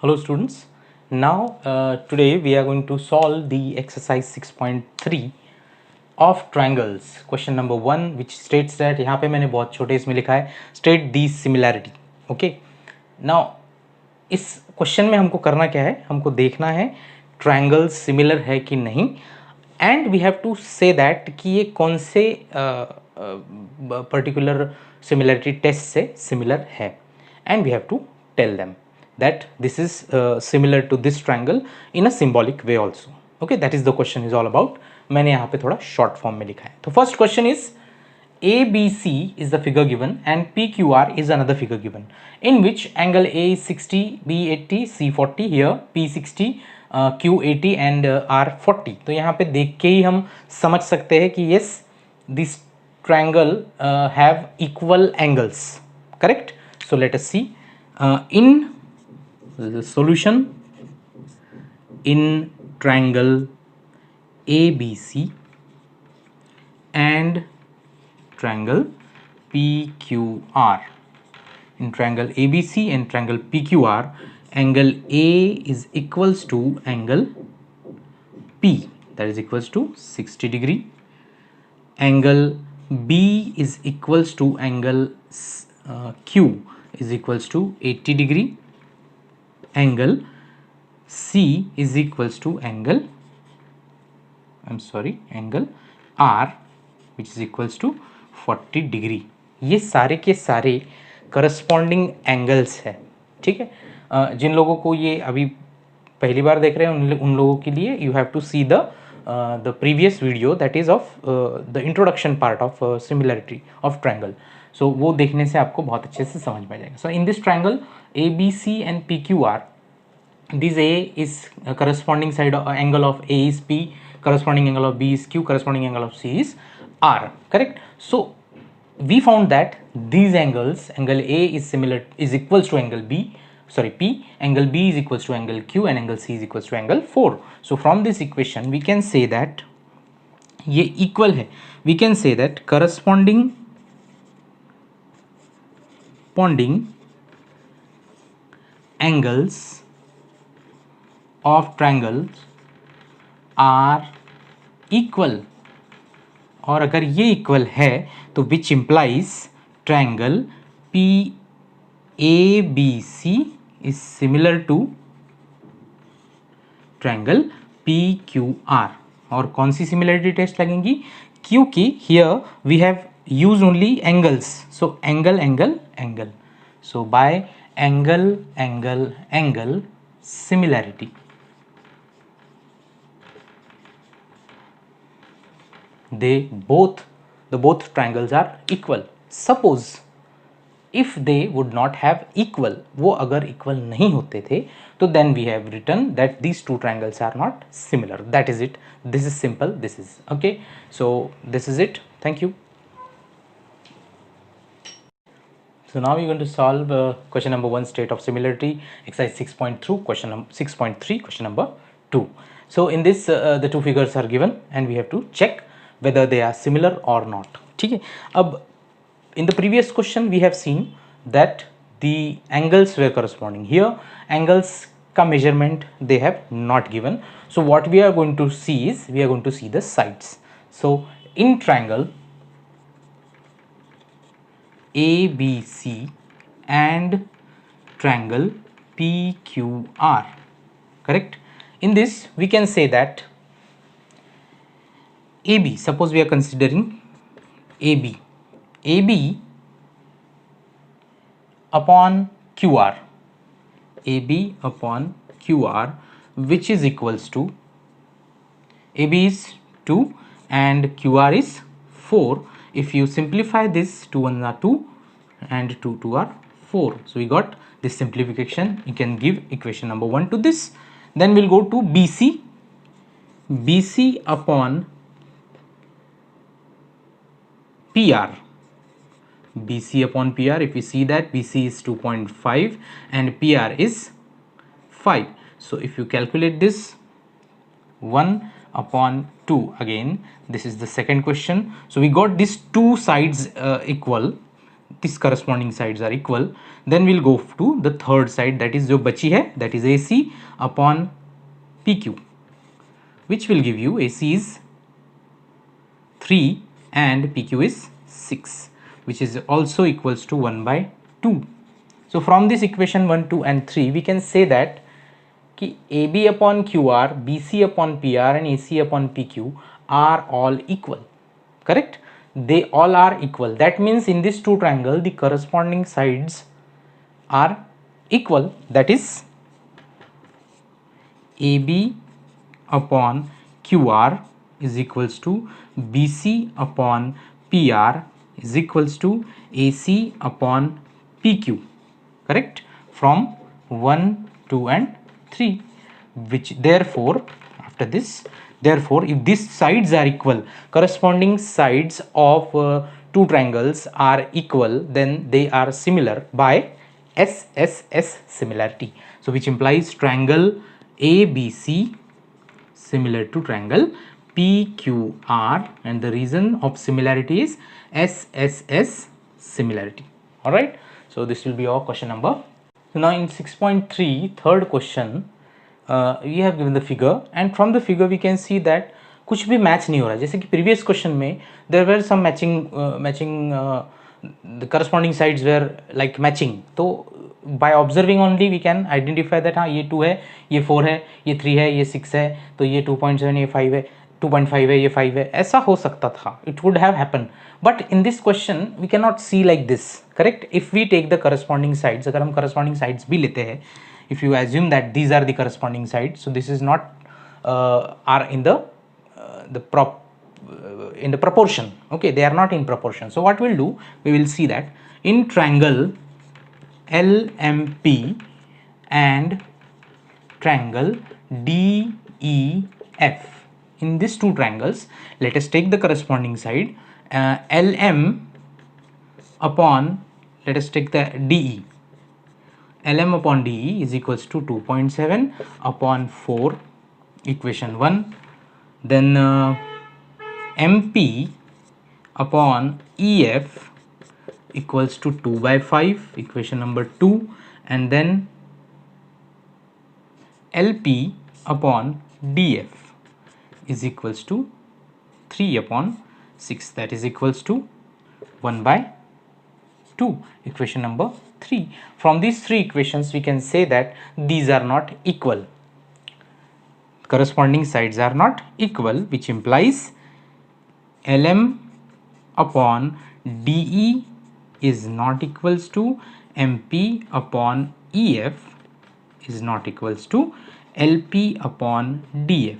Hello students. Now today we are going to solve the exercise 6.3 of triangles. Question number 1 which states that यहाँ पे मैंने बहुत छोटे इसमें लिखा है state the similarity. Okay. Now इस क्वेश्चन में हमको करना क्या है, हमको देखना है ट्रायंगल सिमिलर है कि नहीं and we have to say that कि ये कौन से पर्टिकुलर सिमिलरिटी टेस्ट से सिमिलर है and we have to tell them that this is similar to this triangle in a symbolic way also. Okay, that is the question is all about. मैंने यहाँ पे थोड़ा short form में लिखा है. तो first question is ABC is the figure given and PQR is another figure given in which angle A is 60, B 80, C 40, here P 60, Q 80 and R 40. तो यहाँ पे देख के ही हम समझ सकते हैं कि yes this triangle have equal angles. Correct? So let us see in the solution in triangle ABC and triangle PQR. In triangle ABC and triangle PQR, angle A is equals to angle P, that is equals to 60 degree. Angle B is equals to angle Q is equals to 80 degree. Angle C is equals to angle R which is equals to 40 degree. ये सारे के सारे corresponding angles है. ठीक है, जिन लोगों को ये अभी पहली बार देख रहे हैं उन लोगों के लिए you have to see the previous video that is of the introduction part of similarity of triangle. So वो देखने से आपको बहुत अच्छे से समझ में आ जाएगा. So in this triangle ABC and PQR, this A is corresponding side angle of A is P, corresponding angle of B is Q, corresponding angle of C is R. Correct? So we found that these angles, angle A is equals to angle P, angle B is equals to angle Q and angle C is equals to angle 4. So from this equation we can say that ये equal है. We can say that corresponding angles of triangles are equal. और अगर ये equal है तो which implies triangle PABC is similar to triangle PQR. और कौन सी सिमिलरिटी टेस्ट लगेंगी, क्योंकि here we have use only angles. So angle. So by angle similarity, the both triangles are equal. Suppose if they would not have equal, वो अगर equal नहीं होते थे तो then we have written that these two triangles are not similar. That is it. This is simple. This is okay. So this is it. Thank you. So now we're going to solve question number 1, state of similarity, exercise 6.3, question number 2. So in this the two figures are given and we have to check whether they are similar or not. ठीक है, अब in the previous question we have seen that the angles were corresponding. Here angles का measurement they have not given. So what we are going to see is we are going to see the sides. So in triangle ABC and triangle PQR, correct? In this we can say that AB, suppose we are considering AB upon QR, which is equals to, AB is 2 and QR is 4. If you simplify this, 2 1 are 2 and 2 2 are 4. So we got this simplification. You can give equation number 1 to this. Then we'll go to BC upon PR. BC upon PR, if we see that BC is 2.5 and PR is 5. So if you calculate this, 1 upon 2. Again, this is the second question. So we got these two sides equal. these corresponding sides are equal, then we'll go to the third side, that is जो बची है, that is AC upon PQ, which will give you AC is 3 and PQ is 6, which is also equals to 1 by 2. So from this equation 1, 2 and 3 we can say that कि AB upon QR, BC upon PR and AC upon PQ are all equal. Correct? They all are equal. That means in this two triangle the corresponding sides are equal. That is AB upon QR is equals to BC upon PR is equals to AC upon PQ. Correct? From 1, 2 and 3, which therefore after this, therefore if these sides are equal, corresponding sides of two triangles are equal, then they are similar by SSS similarity. So which implies triangle ABC similar to triangle PQR, and the reason of similarity is SSS similarity. All right, so this will be our question number. So now in 6.3 third question we have given the figure, and from the figure we can see that कुछ भी match नहीं हो रहा है. जैसे कि previous question में there were some matching the corresponding sides were like matching. तो by observing only we can identify that हाँ ये 2 है, ये 4 है, ये 3 है, ये 6 है, तो ये 2.7, ये 5 है, 2.5 है, ये 5 है, ऐसा हो सकता था. It would have happened. But in this question we cannot see like this. Correct? If we take the corresponding sides, अगर हम corresponding sides भी लेते हैं, if you assume that these are the corresponding sides, so this is not are in the in the proportion. Okay, they are not in proportion. So what we'll do, we will see that in triangle LMP and triangle DEF, in these two triangles, let us take the corresponding side LM upon, let us take the DE. LM upon DE is equals to 2.7 upon 4, equation 1. Then MP upon EF equals to 2 by 5, equation number 2. And then LP upon DF is equals to 3 upon 6, that is equals to 1 by 2, equation number 3. From these three equations we can say that these are not equal. Corresponding sides are not equal, which implies LM upon DE is not equals to MP upon EF is not equals to LP upon DF,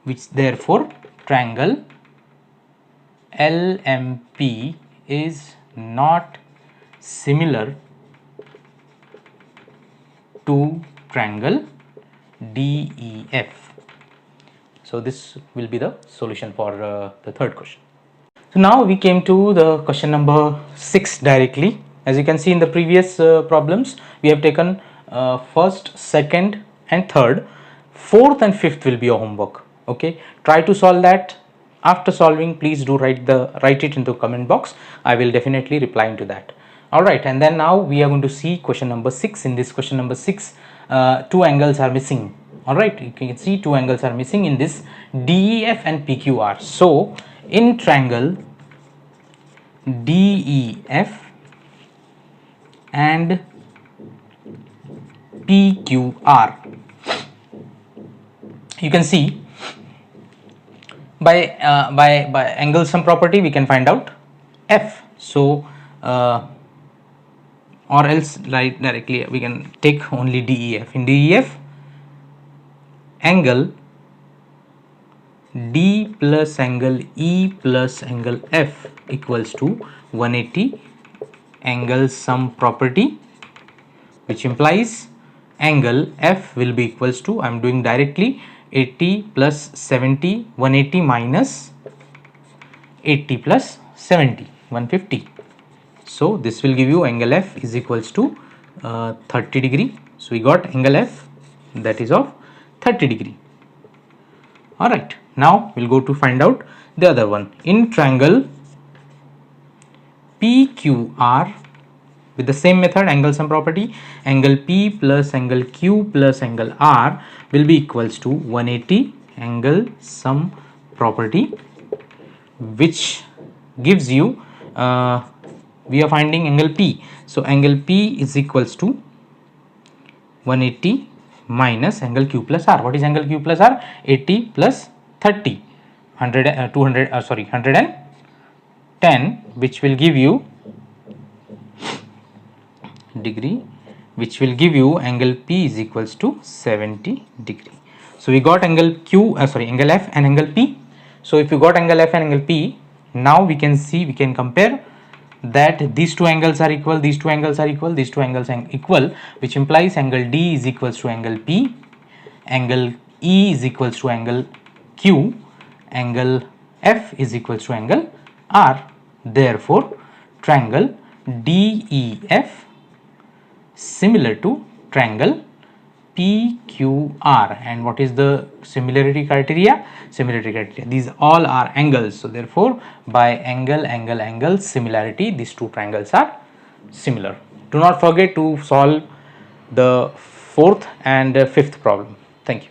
which therefore triangle LMP is not similar to triangle DEF. So this will be the solution for the third question. So now we came to the question number 6 directly. As you can see in the previous problems, we have taken first, second and third. Fourth and fifth will be your homework. Okay, try to solve that. After solving, please do write it into the comment box. I will definitely reply into that. All right, and then now we are going to see question number 6. In this question number 6, two angles are missing. All right, you can see two angles are missing in this DEF and PQR. So in triangle DEF and PQR, you can see by angle sum property we can find out F. So or else right directly we can take only DEF. In DEF, angle D plus angle E plus angle F equals to 180, angle sum property, which implies angle F will be equals to, I am doing directly, 80 plus 70, 180 minus 80 plus 70, 150. So this will give you angle F is equals to 30 degree. So we got angle F that is of 30 degree. All right, now we'll go to find out the other one. In triangle PQR with the same method, angle sum property, angle P plus angle Q plus angle R will be equals to 180 angle sum property, which gives you we are finding angle P. So angle P is equals to 180 minus angle Q plus R. What is angle Q plus R? 80 plus 30, 100, 200, sorry, 110, which will give you degree, which will give you angle P is equals to 70 degree. So we got angle Q, angle F and angle P. So if you got angle F and angle P, now we can see, we can compare that these two angles are equal, these two angles are equal, these two angles are equal, which implies angle D is equals to angle P, angle E is equals to angle Q, angle F is equals to angle R. Therefore, triangle DEF similar to triangle PQR. And what is the similarity criteria? Similarity criteria, these all are angles, so therefore by angle similarity, these two triangles are similar. Do not forget to solve the fourth and fifth problem. Thank you.